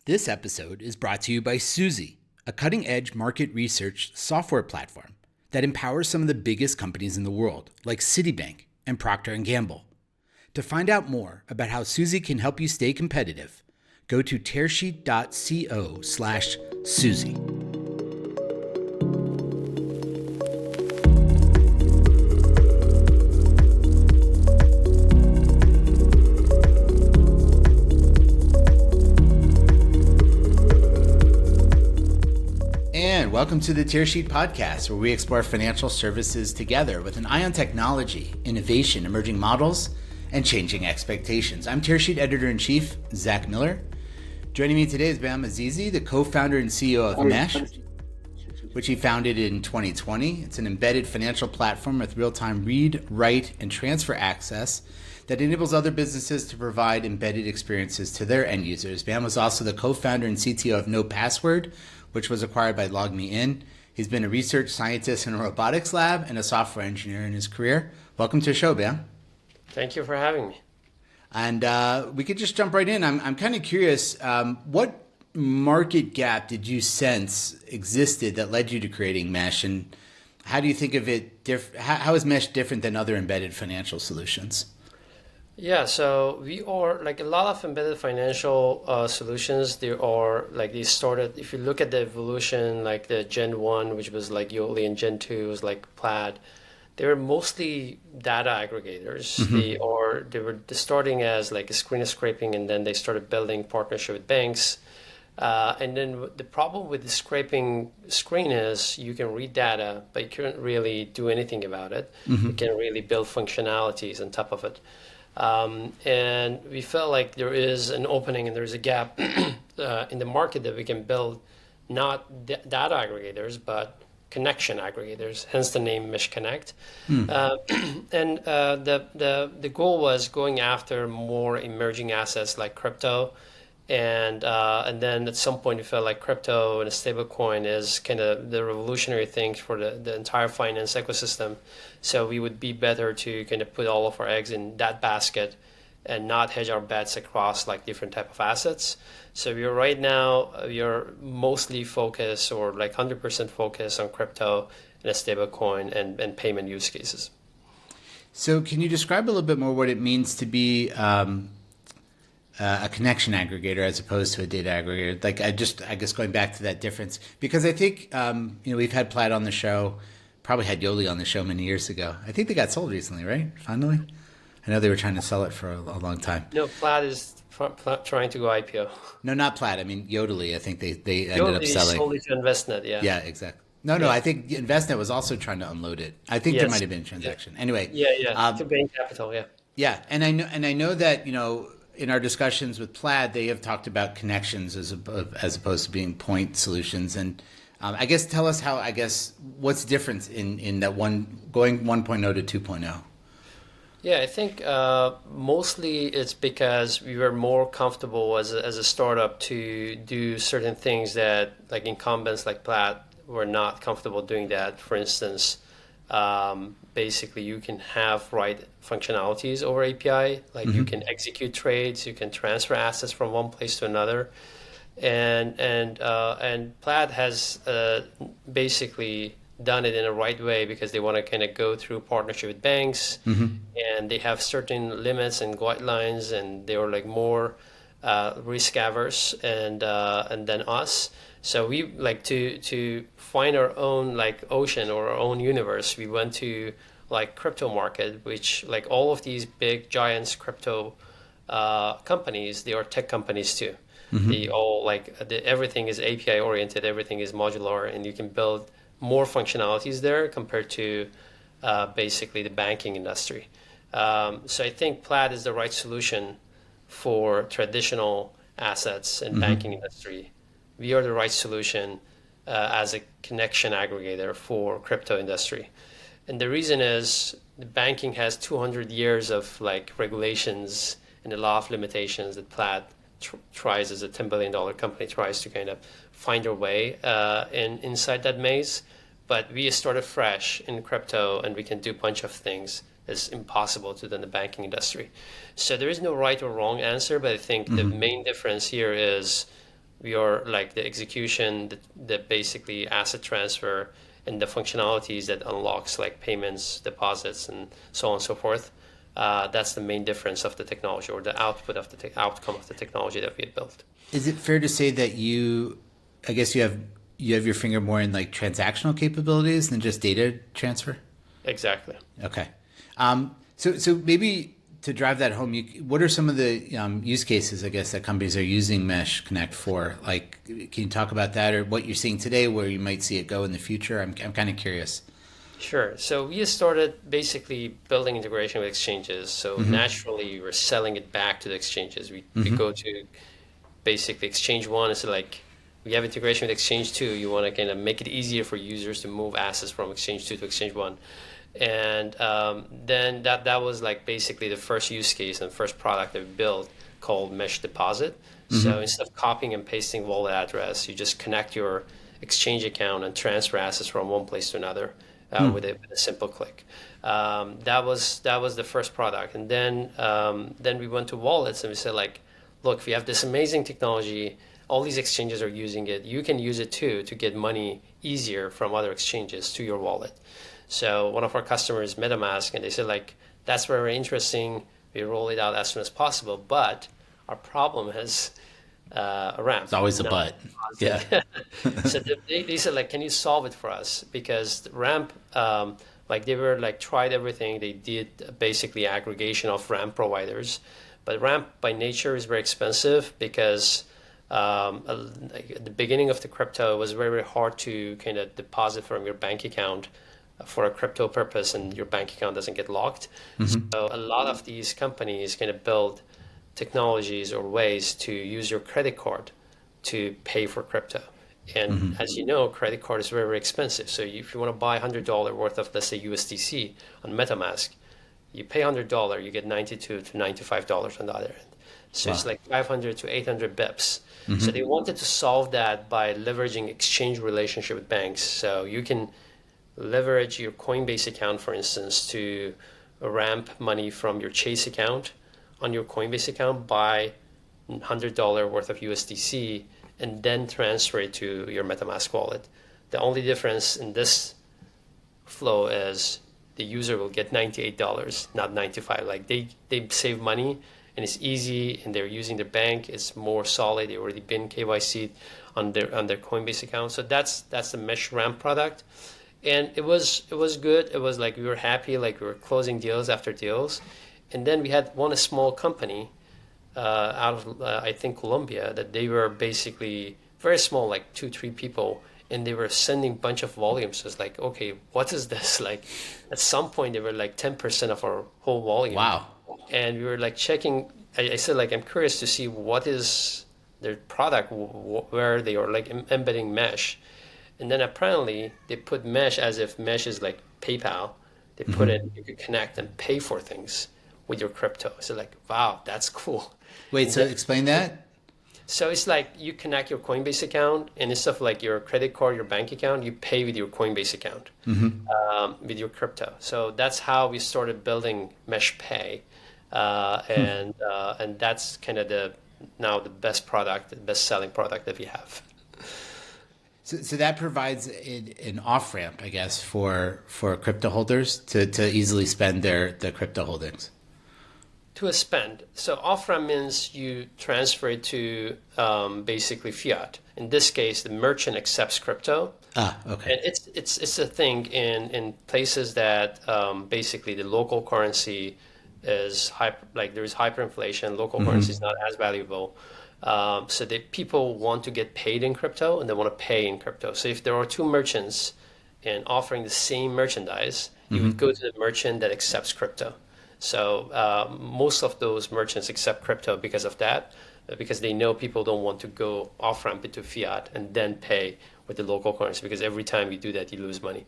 This episode is brought to you by Suzy, a cutting-edge market research software platform that empowers some of the biggest companies in the world, like Citibank and Procter & Gamble. To find out more about how Suzy can help you stay competitive, go to tearsheet.co/Suzy. And welcome to the Tearsheet podcast, where we explore financial services together with an eye on technology, innovation, emerging models, and changing expectations. I'm Tearsheet Editor-in-Chief, Zach Miller. Joining me today is Azizi, the co-founder and CEO of Mesh, which he founded in 2020. It's an embedded financial platform with real-time read, write, and transfer access that enables other businesses to provide embedded experiences to their end users. Bam was also the co-founder and CTO of No Password, which was acquired by LogMeIn. He's been a research scientist in a robotics lab and a software engineer in his career. Welcome to the show, Bam. Thank you for having me. And we could just jump right in. I'm kind of curious, what market gap did you sense existed that led you to creating Mesh? And how do you think of it, how is Mesh different than other embedded financial solutions? Yeah, so we are like a lot of embedded financial solutions. They started, if you look at the evolution, like the Gen 1, which was like Yodlee, and Gen 2 was like Plaid. They were mostly data aggregators. Mm-hmm. They were starting as like a screen scraping, and then they started building partnership with banks. And then the problem with the scraping screen is you can read data, but you can't really do anything about it. Mm-hmm. You can't really build functionalities on top of it. And we felt like there is an opening and there's a gap in the market that we can build not data aggregators, but connection aggregators, hence the name Mesh Connect. The goal was going after more emerging assets like crypto. And then at some point we felt like crypto and a stable coin is kind of the revolutionary thing for the entire finance ecosystem. So we would be better to kind of put all of our eggs in that basket and not hedge our bets across like different type of assets. So you're mostly focused or like 100% focused on crypto and a stable coin and payment use cases. So can you describe a little bit more what it means to be a connection aggregator as opposed to a data aggregator? Like I guess going back to that difference, because I think we've had Plaid on the show, probably had Yodlee on the show many years ago. I think they got sold recently, right? Finally, I know they were trying to sell it for a long time. No, Plaid is trying to go IPO. No, not Plaid. I mean Yodlee. I think they ended up selling. Yodlee sold it to Envestnet. Yeah. Yeah, exactly. No. I think Envestnet was also trying to unload it. I think there might have been a transaction. Yeah. Anyway. Yeah. To Bain Capital. Yeah. Yeah, and I know that in our discussions with Plaid, they have talked about connections as opposed to being point solutions. And I guess tell us what's different in that going 1.0 to 2.0. Yeah, I think mostly it's because we were more comfortable as a startup to do certain things that like incumbents like Plaid were not comfortable doing that. For instance, basically you can have write functionalities over API, like you can execute trades, you can transfer assets from one place to another, and Plaid has basically done it in a right way because they want to kind of go through partnership with banks, and they have certain limits and guidelines, and they were like more risk averse and than us. So we like to find our own like ocean or our own universe. We went to like crypto market, which like all of these big giants crypto companies, they are tech companies too. They all everything is API oriented, everything is modular, and you can build more functionalities there compared to basically the banking industry. So I think Plaid is the right solution for traditional assets and banking industry. We are the right solution as a connection aggregator for crypto industry. And the reason is the banking has 200 years of like regulations and a lot of limitations that Plaid tries as a $10 billion company tries to kind of find their way inside that maze. But we started fresh in crypto and we can do a bunch of things that's impossible to do in the banking industry. So there is no right or wrong answer, but I think the main difference here is we are like the execution, the basically asset transfer, and the functionalities that unlocks like payments, deposits, and so on and so forth. That's the main difference of the technology, or the output of the outcome of the technology that we had built. Is it fair to say that I guess you have your finger more in like transactional capabilities than just data transfer? Exactly. Okay. So maybe to drive that home, what are some of the use cases, I guess, that companies are using Mesh Connect for? Like, can you talk about that, or what you're seeing today, where you might see it go in the future? I'm kind of curious. Sure. So we started basically building integration with exchanges. So naturally, we're selling it back to the exchanges. We go to basically exchange one. It's like we have integration with exchange two. You want to kind of make it easier for users to move assets from exchange two to exchange one. And then that was like basically the first use case and first product that we built, called Mesh Deposit. So instead of copying and pasting wallet address, you just connect your exchange account and transfer assets from one place to another with a simple click. That was the first product, and then we went to wallets and we said, like, look, we have this amazing technology. All these exchanges are using it. You can use it too to get money easier from other exchanges to your wallet. So one of our customers, MetaMask, and they said, like, that's very interesting. We roll it out as soon as possible, but our problem is a ramp. It's always a but. Yeah. So they said, like, can you solve it for us? Because the ramp, like, they were like tried everything. They did basically aggregation of ramp providers, but ramp by nature is very expensive because like at the beginning of the crypto, it was very, very hard to kind of deposit from your bank account for a crypto purpose, and your bank account doesn't get locked. So a lot of these companies kind of build technologies or ways to use your credit card to pay for crypto. And as you know, credit card is very, very expensive. So if you want to buy $100 worth of, let's say, USDC on MetaMask, you pay $100, you get $92 to $95 on the other end. So it's like 500 to 800 bips. So they wanted to solve that by leveraging exchange relationship with banks. So you can leverage your Coinbase account, for instance, to ramp money from your Chase account on your Coinbase account, buy $100 worth of USDC, and then transfer it to your MetaMask wallet. The only difference in this flow is the user will get $98, not $95. Like they save money, and it's easy, and they're using their bank. It's more solid. They already been KYC'd on their Coinbase account. So that's the Mesh Ramp product. And it was good. It was like we were happy, like we were closing deals after deals. And then we had a small company out of, I think, Colombia, that they were basically very small, like 2-3 people, and they were sending a bunch of volumes. So it's like, okay, what is this? Like, at some point, they were like 10% of our whole volume. Wow. And we were like checking. I said, like, I'm curious to see what is their product, where they are like embedding Mesh. And then apparently they put Mesh as if Mesh is like PayPal. They put it, you could connect and pay for things with your crypto. So like, wow, that's cool. Wait, so explain that? So it's like you connect your Coinbase account, and instead of like your credit card, your bank account, you pay with your Coinbase account with your crypto. So that's how we started building Mesh Pay. And that's kind of now the best product, the best selling product that we have. So that provides an off ramp, I guess, for crypto holders to easily spend their crypto holdings. To a spend. So off ramp means you transfer it to basically fiat. In this case, the merchant accepts crypto. Okay. And it's a thing in places that basically the local currency is there's hyperinflation. Local currency is not as valuable. So people want to get paid in crypto, and they want to pay in crypto. So if there are two merchants and offering the same merchandise, you would go to the merchant that accepts crypto. So most of those merchants accept crypto because of that, because they know people don't want to go off-ramp into fiat and then pay with the local currency, because every time you do that, you lose money.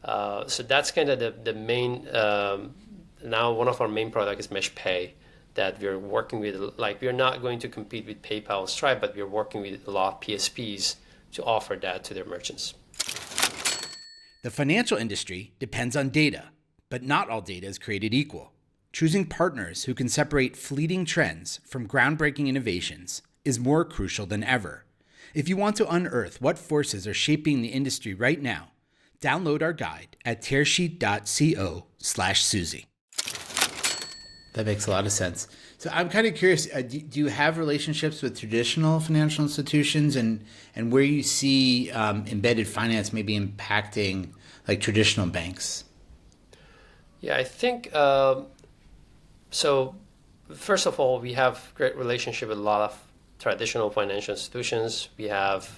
So that's kind of the main, now one of our main products is Mesh Pay, that we're working with. Like, we're not going to compete with PayPal or Stripe, but we're working with a lot of PSPs to offer that to their merchants. The financial industry depends on data, but not all data is created equal. Choosing partners who can separate fleeting trends from groundbreaking innovations is more crucial than ever. If you want to unearth what forces are shaping the industry right now, download our guide at tearsheet.co/Suzy. That makes a lot of sense. So I'm kind of curious, do you have relationships with traditional financial institutions and where you see embedded finance maybe impacting like traditional banks? Yeah, I think so. First of all, we have great relationship with a lot of traditional financial institutions. We have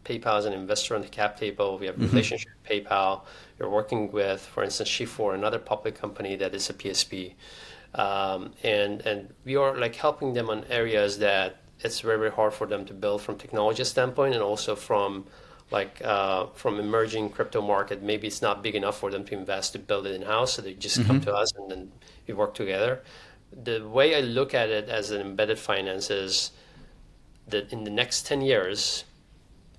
PayPal as an investor on the cap table. We have relationship with PayPal. We're working with, for instance, Shift4, another public company that is a PSP. And we are like helping them on areas that it's very, very hard for them to build from technology standpoint, and also from from emerging crypto market. Maybe it's not big enough for them to invest to build it in house, so they just come to us and then we work together. The way I look at it as an embedded finance is that in the next 10 years,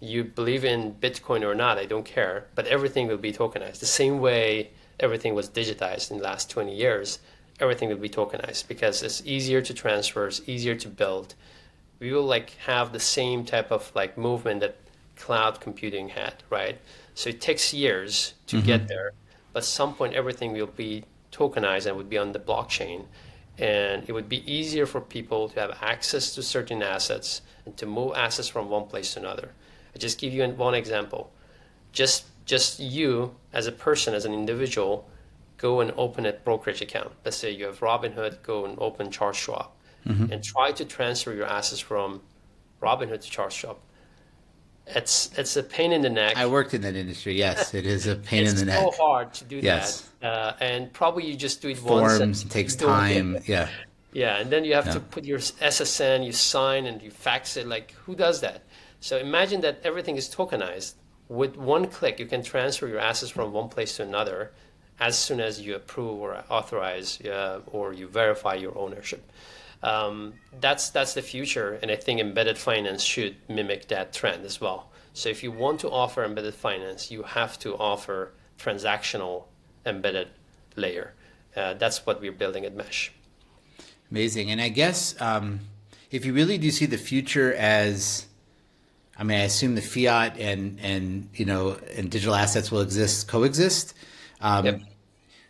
you believe in Bitcoin or not, I don't care, but everything will be tokenized. The same way everything was digitized in the last 20 years, everything will be tokenized because it's easier to transfer, it's easier to build. We will like have the same type of like movement that cloud computing had, right? So it takes years to get there, but at some point everything will be tokenized and would be on the blockchain. And it would be easier for people to have access to certain assets and to move assets from one place to another. I just give you one example. Just you as a person, as an individual, go and open a brokerage account. Let's say you have Robinhood, go and open Charles Schwab and try to transfer your assets from Robinhood to Charles Schwab. It's a pain in the neck. I worked in that industry. Yes, it is a pain in the neck. It's so hard to do Yes. that. And probably you just do it once. Forms, it takes time. Yeah. Yeah, and then you have to put your SSN, you sign and you fax it. Like, who does that? So imagine that everything is tokenized. With one click, you can transfer your assets from one place to another as soon as you approve or authorize or you verify your ownership. That's the future, and I think embedded finance should mimic that trend as well. So if you want to offer embedded finance, you have to offer transactional embedded layer. That's what we're building at Mesh. Amazing. And I guess if you really do see the future as, I mean, I assume the fiat and digital assets will coexist. Yep.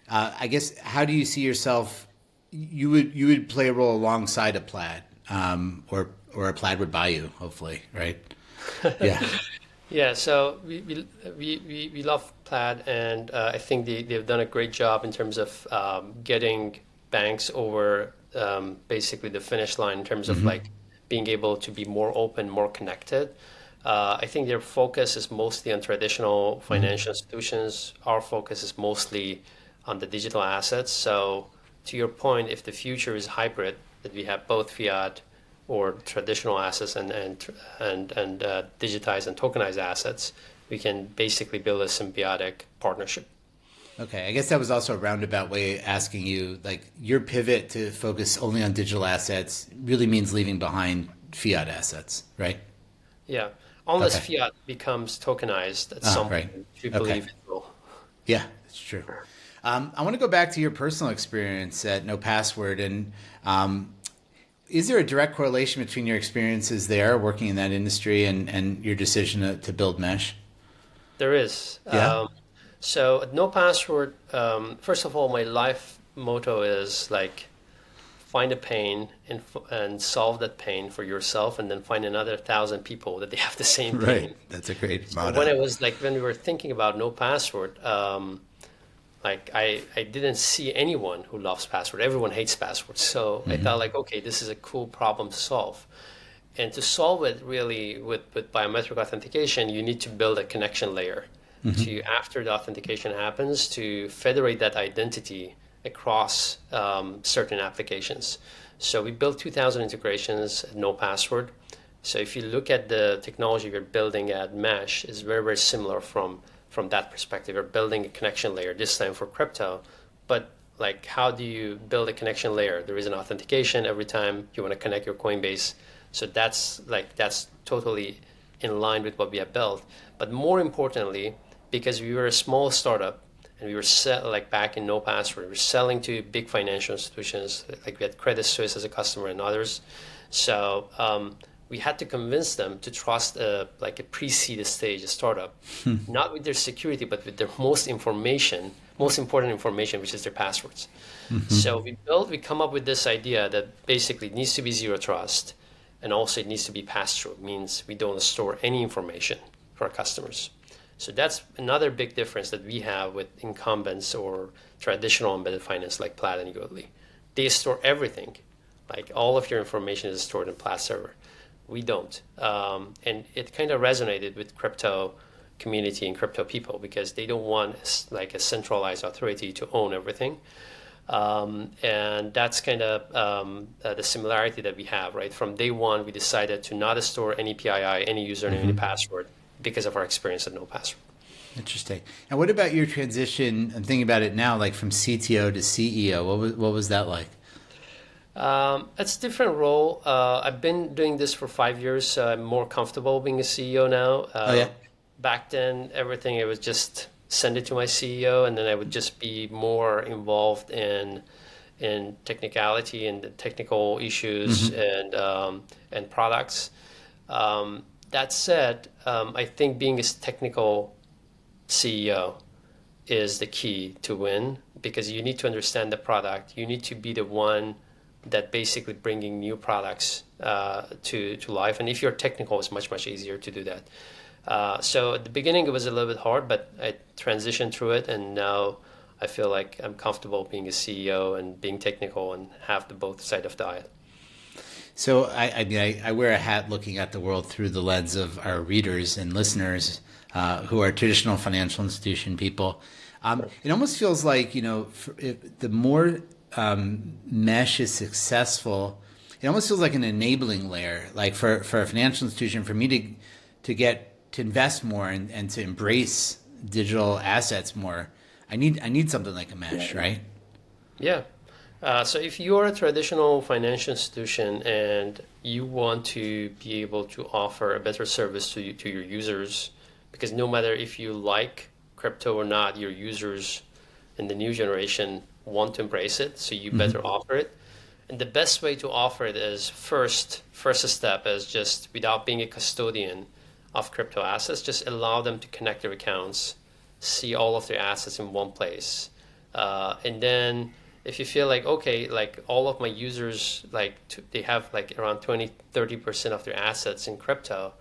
I guess, how do you see yourself? You would play a role alongside a Plaid, or a Plaid would buy you, hopefully, right? Yeah. Yeah. So we love Plaid, and I think they've done a great job in terms of getting banks over basically the finish line in terms of like being able to be more open, more connected. I think their focus is mostly on traditional financial institutions. Our focus is mostly on the digital assets. So to your point, if the future is hybrid, that we have both fiat or traditional assets and digitized and tokenized assets, we can basically build a symbiotic partnership. Okay, I guess that was also a roundabout way of asking you, like, your pivot to focus only on digital assets really means leaving behind fiat assets, right? Yeah, unless fiat becomes tokenized at some right. point, we believe it will. Yeah, that's true. I want to go back to your personal experience at No Password, and is there a direct correlation between your experiences there, working in that industry, and your decision to build Mesh? There is. Yeah. So at No Password, first of all, my life motto is like find a pain and solve that pain for yourself, and then find another 1,000 people that they have the same pain. Right. That's a great motto. When we were thinking about No Password, I didn't see anyone who loves password. Everyone hates passwords. So I thought like, okay, this is a cool problem to solve. And to solve it really with biometric authentication, you need to build a connection layer to, after the authentication happens, to federate that identity across certain applications. So we built 2,000 integrations at No Password. So if you look at the technology we're building at Mesh, it's very, very similar from that perspective. We're building a connection layer, this time for crypto, but like, how do you build a connection layer? There is an authentication every time you want to connect your Coinbase. So that's totally in line with what we have built. But more importantly, because we were a small startup and we were back in No Password, we were selling to big financial institutions, like we had Credit Suisse as a customer and others. So we had to convince them to trust like a pre-seed stage, a startup, not with their security, but with their most important information, which is their passwords. So we come up with this idea that basically it needs to be zero trust, and also it needs to be pass-through. It means we don't store any information for our customers. So that's another big difference that we have with incumbents or traditional embedded finance like Plaid and Yodlee. They store everything. Like all of your information is stored in Plaid server. We don't. And it kind of resonated with crypto community and crypto people because they don't want like a centralized authority to own everything. And that's kind of the similarity that we have, right? From day one, we decided to not store any PII, any username, any password because of our experience at no password. Interesting. And what about your transition? I'm thinking about it now, like from CTO to CEO. What was that like? It's a different role. I've been doing this for 5 years, so I'm more comfortable being a CEO now. Oh, yeah? Back then, everything, it was just send it to my CEO, and then I would just be more involved in technicality and the technical issues and products. That said, I think being a technical CEO is the key to win because you need to understand the product. You need to be the one that basically bringing new products to life. And if you're technical, it's much, much easier to do that. So at the beginning, it was a little bit hard, but I transitioned through it. And now I feel like I'm comfortable being a CEO and being technical and have the both side of the aisle. So I wear a hat looking at the world through the lens of our readers and listeners who are traditional financial institution people. It almost feels like, the more mesh is successful, it almost feels like an enabling layer. Like for a financial institution, for me to invest more and to embrace digital assets more, I need something like a mesh, right? Yeah. So if you're a traditional financial institution and you want to be able to offer a better service to your users, because no matter if you like crypto or not, your users in the new generation want to embrace it, so you better offer it. And the best way to offer it is first step is just without being a custodian of crypto assets, just allow them to connect their accounts, see all of their assets in one place. And then if you feel like, okay, like all of my users, they have like around 20-30% of their assets in crypto,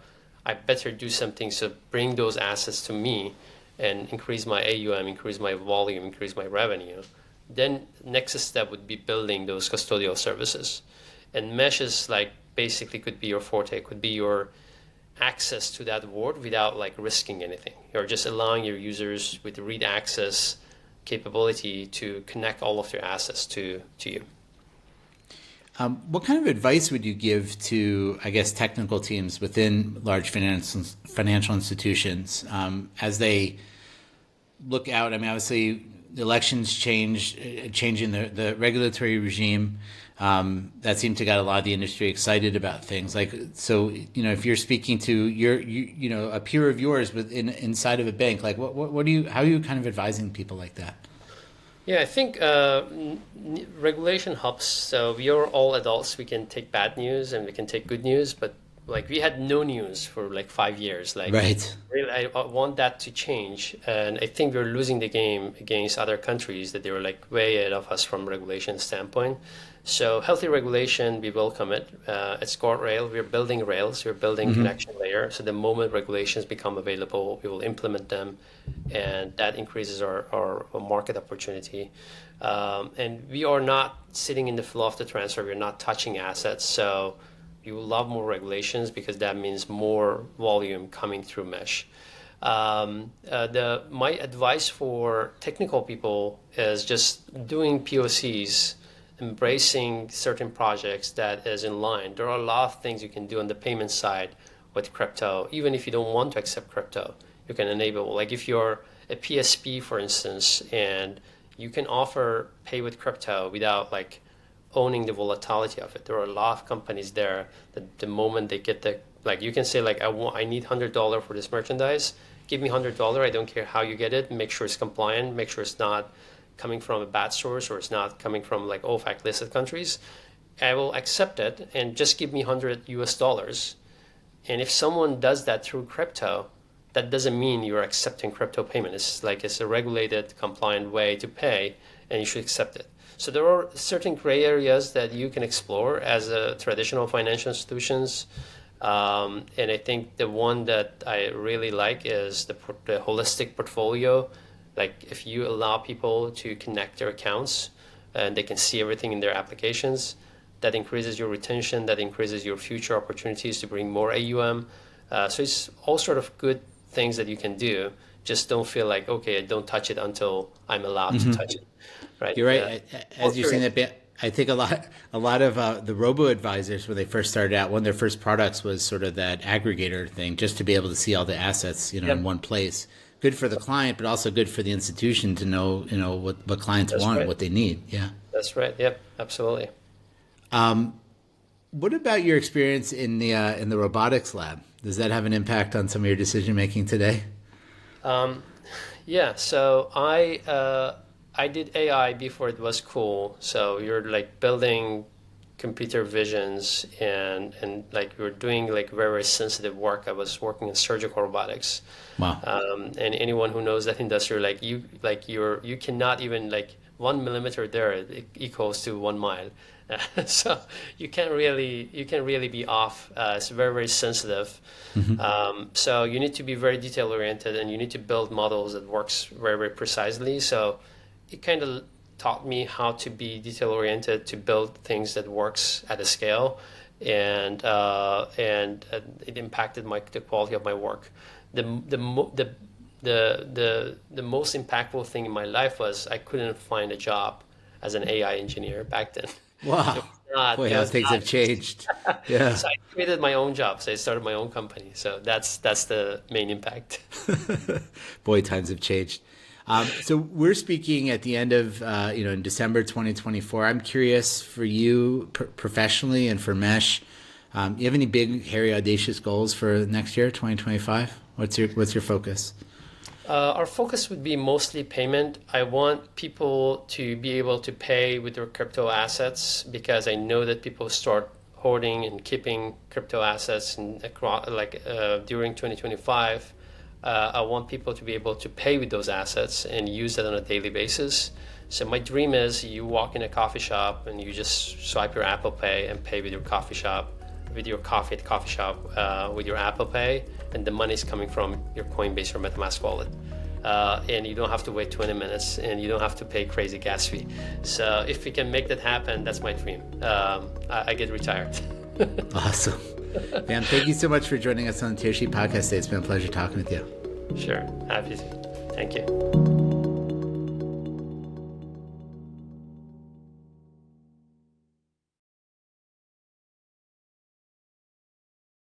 I better do something so bring those assets to me and increase my AUM, increase my volume, increase my revenue. Then next step would be building those custodial services. And mesh is basically could be your forte, could be your access to that world without risking anything. You're just allowing your users with read access capability to connect all of their assets to you. What kind of advice would you give to, I guess, technical teams within large financial institutions as they look out? I mean, obviously, the elections changing the regulatory regime. That seemed to get a lot of the industry excited about things. So, if you're speaking to a peer of yours inside of a bank, how are you kind of advising people like that? Yeah, I think regulation helps. So we are all adults. We can take bad news and we can take good news, but we had no news for 5 years. Right. Really, I want that to change, and I think we're losing the game against other countries that they were way ahead of us from regulation standpoint. So healthy regulation, we welcome it. It's guardrail. We're building rails. We're building connection layer. So the moment regulations become available, we will implement them, and that increases our market opportunity. And we are not sitting in the flow of the transfer. We're not touching assets. So you will love more regulations because that means more volume coming through mesh. My advice for technical people is just doing POCs, embracing certain projects that is in line. There are a lot of things you can do on the payment side with crypto. Even if you don't want to accept crypto, you can enable. If you're a PSP, for instance, and you can offer pay with crypto without owning the volatility of it. There are a lot of companies there that the moment they get you can say I need $100 for this merchandise. Give me $100. I don't care how you get it. Make sure it's compliant. Make sure it's not coming from a bad source or it's not coming from OFAC listed countries. I will accept it and just give me $100 US. And if someone does that through crypto, that doesn't mean you're accepting crypto payment. It's a regulated, compliant way to pay, and you should accept it. So there are certain gray areas that you can explore as a traditional financial institutions. And I think the one that I really like is the holistic portfolio. Like if you allow people to connect their accounts and they can see everything in their applications, that increases your retention, that increases your future opportunities to bring more AUM. So it's all sort of good things that you can do. Just don't feel like, okay, don't touch it until I'm allowed to touch it. Right? You're right. As you're saying that, I think a lot of the robo advisors, when they first started out, one of their first products was sort of that aggregator thing, just to be able to see all the assets, in one place. Good for the client, but also good for the institution to know, what clients want, right, what they need. Yeah, that's right. Yep, absolutely. What about your experience in the robotics lab? Does that have an impact on some of your decision making today? Yeah. So I did AI before it was cool. So you're like building computer visions and like you're doing like very sensitive work. I was working in surgical robotics. Wow. And anyone who knows that industry, you cannot even 1 millimeter there it equals to 1 mile. So you can't really be off. It's very, very sensitive. Mm-hmm. So you need to be very detail oriented and you need to build models that works very, very precisely. So it kind of taught me how to be detail oriented, to build things that works at a scale, and it impacted the quality of my work. The most impactful thing in my life was I couldn't find a job as an AI engineer back then. Wow. Boy, how things have changed. Yeah. So I created my own job. So I started my own company. So that's the main impact. Boy, times have changed. So we're speaking at the end of, in December 2024. I'm curious for you professionally and for Mesh, you have any big, hairy, audacious goals for next year, 2025? What's your focus? Our focus would be mostly payment. I want people to be able to pay with their crypto assets because I know that people start hoarding and keeping crypto assets during 2025. I want people to be able to pay with those assets and use that on a daily basis. So my dream is you walk in a coffee shop and you just swipe your Apple Pay and pay with your coffee shop, with your coffee at the coffee shop with your Apple Pay, and the money's coming from your Coinbase or MetaMask wallet. And you don't have to wait 20 minutes and you don't have to pay crazy gas fee. So if we can make that happen, that's my dream. I get retired. Awesome. Man, thank you so much for joining us on the Tearsheet podcast today. It's been a pleasure talking with you. Sure. Happy to. Thank you.